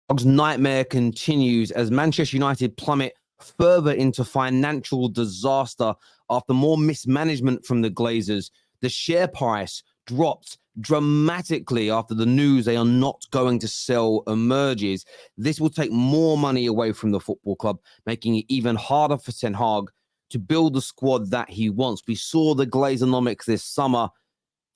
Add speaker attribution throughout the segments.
Speaker 1: Dog's nightmare continues as Manchester United plummet further into financial disaster after more mismanagement from the Glazers. The share price dropped dramatically after the news they are not going to sell emerges. This will take more money away from the football club, making it even harder for Ten Hag to build the squad that he wants. We saw the Glazonomics this summer.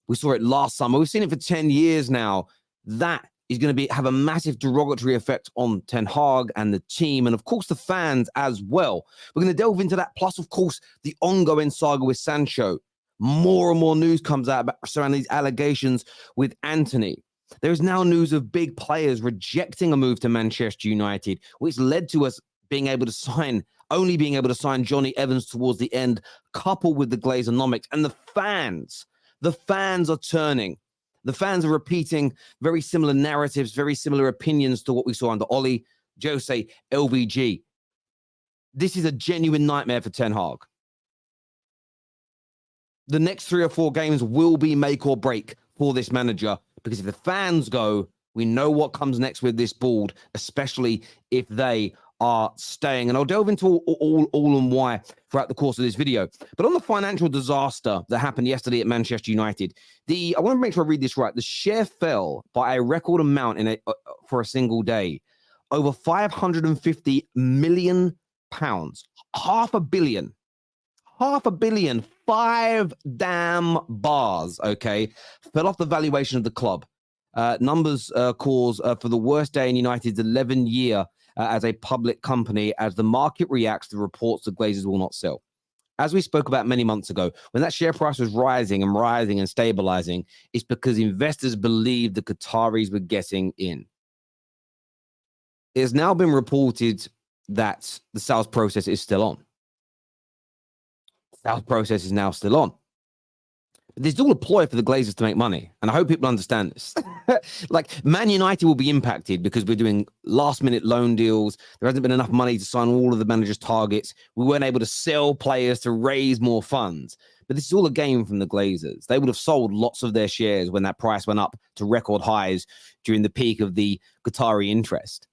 Speaker 1: We saw it last summer. We've seen it for 10 years now. That is going to have a massive derogatory effect on Ten Hag and the team, and of course the fans as well. We're going to delve into that, plus of course the ongoing saga with Sancho. More and more news comes out about surrounding these allegations with Antony. There is now news of big players rejecting a move to Manchester United, which led to us only being able to sign Johnny Evans towards the end, coupled with the Glazonomics. And the fans are turning. The fans are repeating very similar narratives, very similar opinions to what we saw under Oli, Jose, LVG. This is a genuine nightmare for Ten Hag. The next 3 or 4 games will be make or break for this manager, because if the fans go, we know what comes next with this board, especially if they are staying. And I'll delve into all and why throughout the course of this video. But on the financial disaster that happened yesterday at Manchester United, I want to make sure I read this right. The share fell by a record amount for a single day, over £550 million, £500 million. £500 million, 5 damn bars, okay, fell off the valuation of the club. Numbers calls for the worst day in United's 11-year as a public company, as the market reacts to reports the Glazers will not sell. As we spoke about many months ago, when that share price was rising and stabilizing, it's because investors believed the Qataris were getting in. It has now been reported that the sales process is still on. Sales process is now still on. There's still a ploy for the Glazers to make money, and I hope people understand this. Like, Man United will be impacted because we're doing last-minute loan deals. There hasn't been enough money to sign all of the manager's targets. We weren't able to sell players to raise more funds. But this is all a game from the Glazers. They would have sold lots of their shares when that price went up to record highs during the peak of the Qatari interest.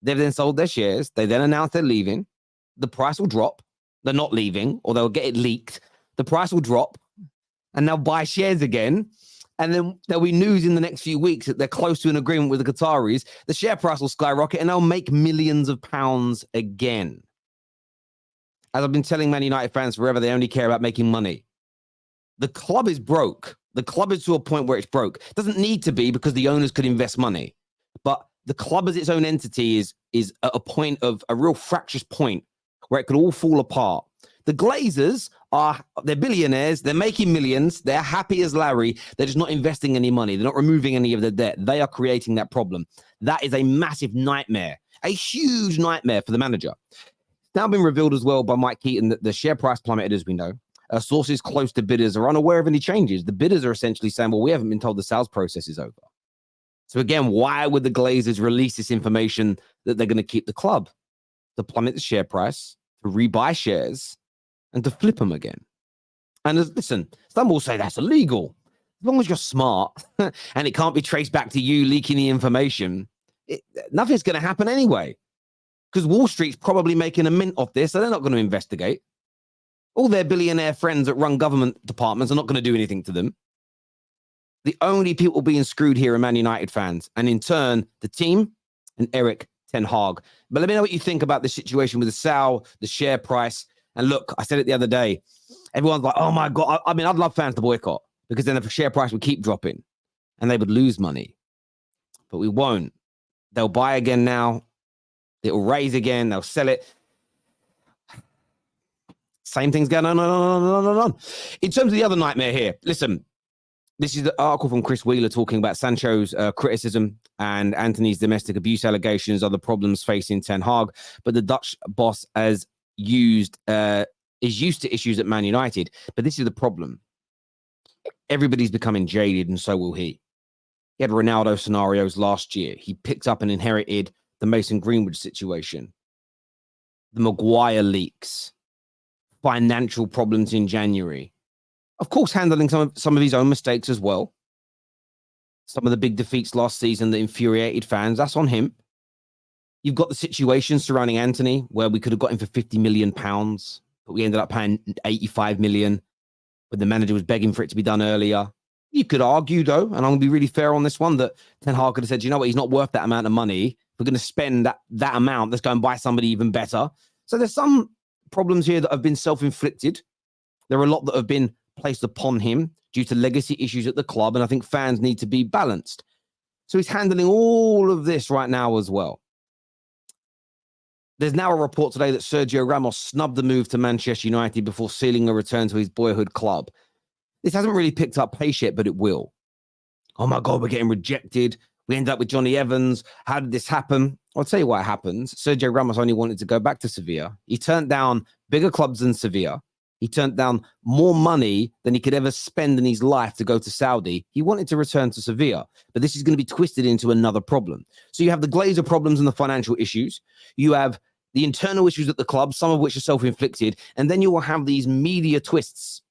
Speaker 1: They've then sold their shares. They then announced they're leaving. The price will drop. They're not leaving, or they'll get it leaked. The price will drop, and they'll buy shares again. And then there'll be news in the next few weeks that they're close to an agreement with the Qataris. The share price will skyrocket, and they'll make millions of pounds again. As I've been telling Man United fans forever, they only care about making money. The club is broke. The club is to a point where it's broke. It doesn't need to be, because the owners could invest money. But the club as its own entity is at a real fractious point where it could all fall apart. The Glazers they're billionaires. They're making millions. They're happy as Larry. They're just not investing any money. They're not removing any of the debt. They are creating that problem. That is a massive nightmare, a huge nightmare for the manager. It's now been revealed as well by Mike Keaton that the share price plummeted, as we know. Sources close to bidders are unaware of any changes. The bidders are essentially saying, well, we haven't been told the sales process is over. So again, why would the Glazers release this information that they're going to keep the club? To plummet the share price, to rebuy shares, and to flip them again. And listen, some will say that's illegal. As long as you're smart and it can't be traced back to you leaking the information, nothing's going to happen anyway. Because Wall Street's probably making a mint off this, so they're not going to investigate. All their billionaire friends that run government departments are not going to do anything to them. The only people being screwed here are Man United fans, and in turn, the team and Eric Ten Hag. But let me know what you think about the situation with the Sal, the share price. And look, I said it the other day. Everyone's like, oh my God. I mean, I'd love fans to boycott, because then the share price would keep dropping and they would lose money. But we won't. They'll buy again now. It will raise again. They'll sell it. Same thing's going on. In terms of the other nightmare here, listen, this is the article from Chris Wheeler talking about Sancho's criticism and Antony's domestic abuse allegations are the problems facing Ten Hag. But the Dutch boss is used to issues at Man United. But this is the problem. Everybody's becoming jaded, and so will he. He had Ronaldo scenarios last year. He picked up and inherited the Mason Greenwood situation, the Maguire leaks, financial problems in January. Of course, handling some of his own mistakes as well. Some of the big defeats last season that infuriated fans, that's on him. You've got the situation surrounding Anthony, where we could have got him for £50 million, but we ended up paying 85 million, but the manager was begging for it to be done earlier. You could argue, though, and I'm going to be really fair on this one, that Ten Hag could have said, you know what, he's not worth that amount of money. We're going to spend that amount. Let's go and buy somebody even better. So there's some problems here that have been self-inflicted. There are a lot that have been placed upon him due to legacy issues at the club, and I think fans need to be balanced. So he's handling all of this right now as well. There's now a report today that Sergio Ramos snubbed the move to Manchester United before sealing a return to his boyhood club. This hasn't really picked up pace yet, but it will. Oh my God, we're getting rejected. We end up with Johnny Evans. How did this happen? I'll tell you what happens. Sergio Ramos only wanted to go back to Sevilla. He turned down bigger clubs than Sevilla. He turned down more money than he could ever spend in his life to go to Saudi. He wanted to return to Sevilla, but this is going to be twisted into another problem. So you have the Glazer problems and the financial issues. You have the internal issues at the club, some of which are self-inflicted, and then you will have these media twists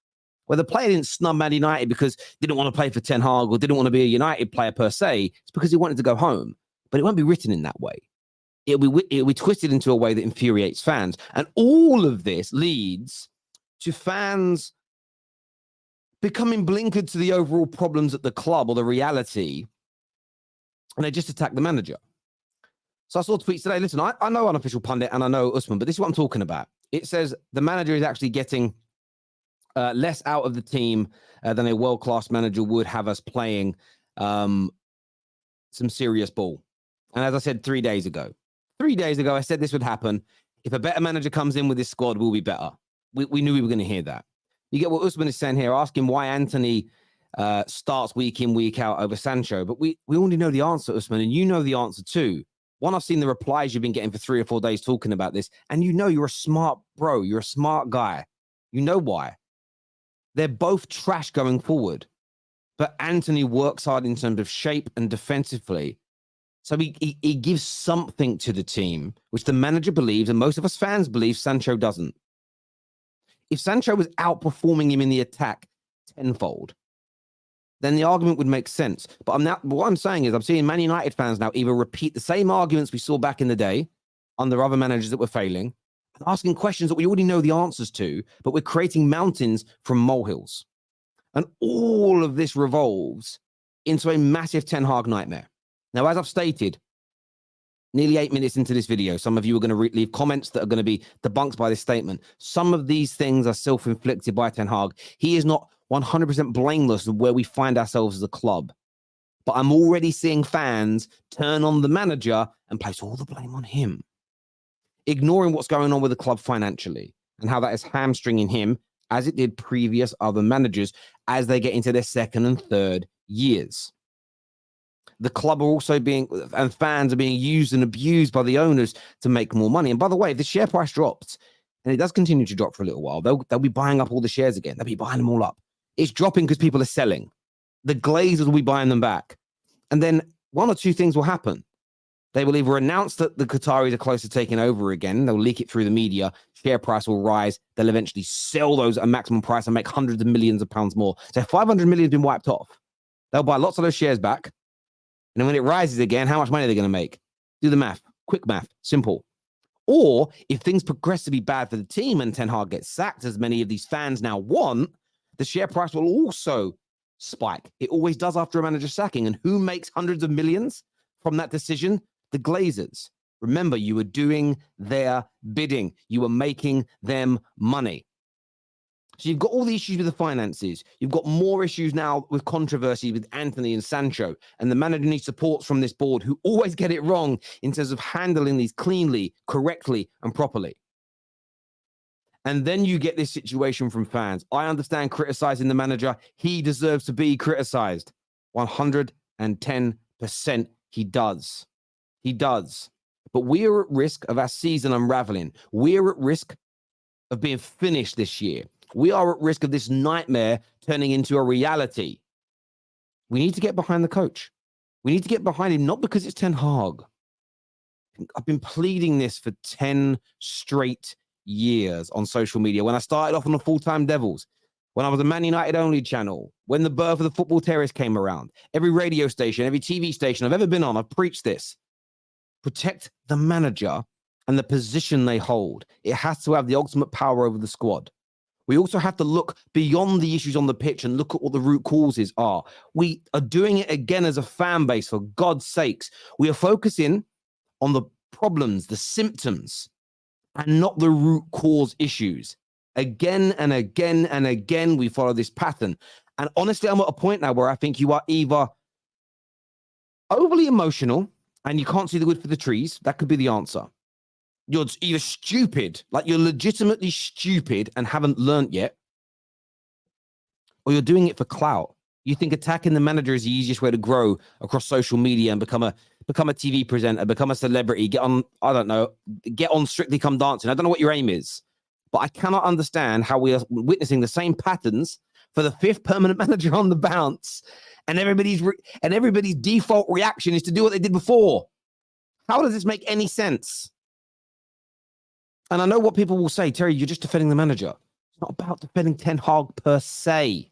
Speaker 1: where the player didn't snub Man United because he didn't want to play for Ten Hag or didn't want to be a United player per se. It's because he wanted to go home, but it won't be written in that way. It'll be twisted into a way that infuriates fans. And all of this leads to fans becoming blinkered to the overall problems at the club or the reality, and they just attack the manager. So I saw tweets today. Listen, I know Unofficial Pundit and I know Usman, but this is what I'm talking about. It says the manager is actually getting less out of the team than a world-class manager would have us playing some serious ball. And as I said 3 days ago, I said this would happen. If a better manager comes in with this squad, we'll be better. We knew we were going to hear that. You get what Usman is saying here, asking why Anthony starts week in, week out over Sancho. But we already know the answer, Usman, and you know the answer too. One, I've seen the replies you've been getting for 3 or 4 days talking about this, and you know you're a smart bro. You're a smart guy. You know why. They're both trash going forward. But Anthony works hard in terms of shape and defensively. So he gives something to the team, which the manager believes, and most of us fans believe Sancho doesn't. If Sancho was outperforming him in the attack tenfold, then the argument would make sense. But what I'm saying is I'm seeing Man United fans now either repeat the same arguments we saw back in the day under other managers that were failing, and asking questions that we already know the answers to, but we're creating mountains from molehills. And all of this revolves into a massive Ten Hag nightmare. Now, as I've stated, nearly 8 minutes into this video, some of you are going to leave comments that are going to be debunked by this statement. Some of these things are self-inflicted by Ten Hag. He is not 100% blameless of where we find ourselves as a club. But I'm already seeing fans turn on the manager and place all the blame on him, ignoring what's going on with the club financially and how that is hamstringing him, as it did previous other managers as they get into their second and third years. The club are also and fans are being used and abused by the owners to make more money. And by the way, if the share price drops, and it does continue to drop for a little while, they'll be buying up all the shares again. They'll be buying them all up. It's dropping because people are selling. The Glazers will be buying them back. And then one or two things will happen. They will either announce that the Qataris are close to taking over again. They'll leak it through the media. Share price will rise. They'll eventually sell those at maximum price and make hundreds of millions of pounds more. So 500 million has been wiped off. They'll buy lots of those shares back. And then when it rises again, how much money are they going to make? Do the math. Quick math. Simple. Or if things progress to be bad for the team and Ten Hag gets sacked, as many of these fans now want, the share price will also spike. It always does after a manager sacking. And who makes hundreds of millions from that decision? The Glazers. Remember, you were doing their bidding. You were making them money. So you've got all the issues with the finances. You've got more issues now with controversy with Anthony and Sancho. And the manager needs support from this board who always get it wrong in terms of handling these cleanly, correctly, and properly. And then you get this situation from fans. I understand criticizing the manager. He deserves to be criticized. 110% he does. He does. But we are at risk of our season unraveling. We are at risk of being finished this year. We are at risk of this nightmare turning into a reality. We need to get behind the coach. We need to get behind him, not because it's Ten Hag. I've been pleading this for 10 straight years on social media. When I started off on the Full-Time Devils, when I was a Man United only channel, when the birth of the Football Terrace came around, every radio station, every TV station I've ever been on, I've preached this. protect the manager and the position they hold. It has to have the ultimate power over the squad. We also have to look beyond the issues on the pitch and look at what the root causes are. We are doing it again as a fan base, for God's sakes. We are focusing on the problems, the symptoms, and not the root cause issues. Again and again and again, we follow this pattern. And honestly, I'm at a point now where I think you are either overly emotional and you can't see the wood for the trees. That could be the answer. You're either stupid, like you're legitimately stupid and haven't learned yet, or you're doing it for clout. You think attacking the manager is the easiest way to grow across social media and become a TV presenter, become a celebrity, get on, I don't know, get on Strictly Come Dancing. I don't know what your aim is, but I cannot understand how we are witnessing the same patterns for the fifth permanent manager on the bounce, and everybody's default reaction is to do what they did before. How does this make any sense? And I know what people will say, Terry, you're just defending the manager. It's not about defending Ten Hag per se.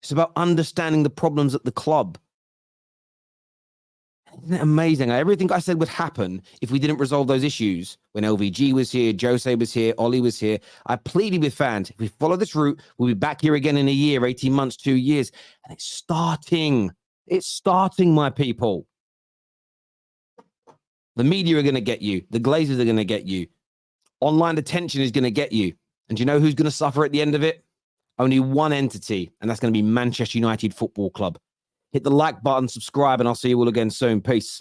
Speaker 1: It's about understanding the problems at the club. Isn't it amazing? Everything I said would happen if we didn't resolve those issues. When LVG was here, Jose was here, Ollie was here. I pleaded with fans, if we follow this route, we'll be back here again in a year, 18 months, 2 years. And it's starting. It's starting, my people. The media are going to get you. The Glazers are going to get you. Online attention is going to get you. And do you know who's going to suffer at the end of it? Only one entity, and that's going to be Manchester United Football Club. Hit the like button, subscribe, and I'll see you all again soon. Peace.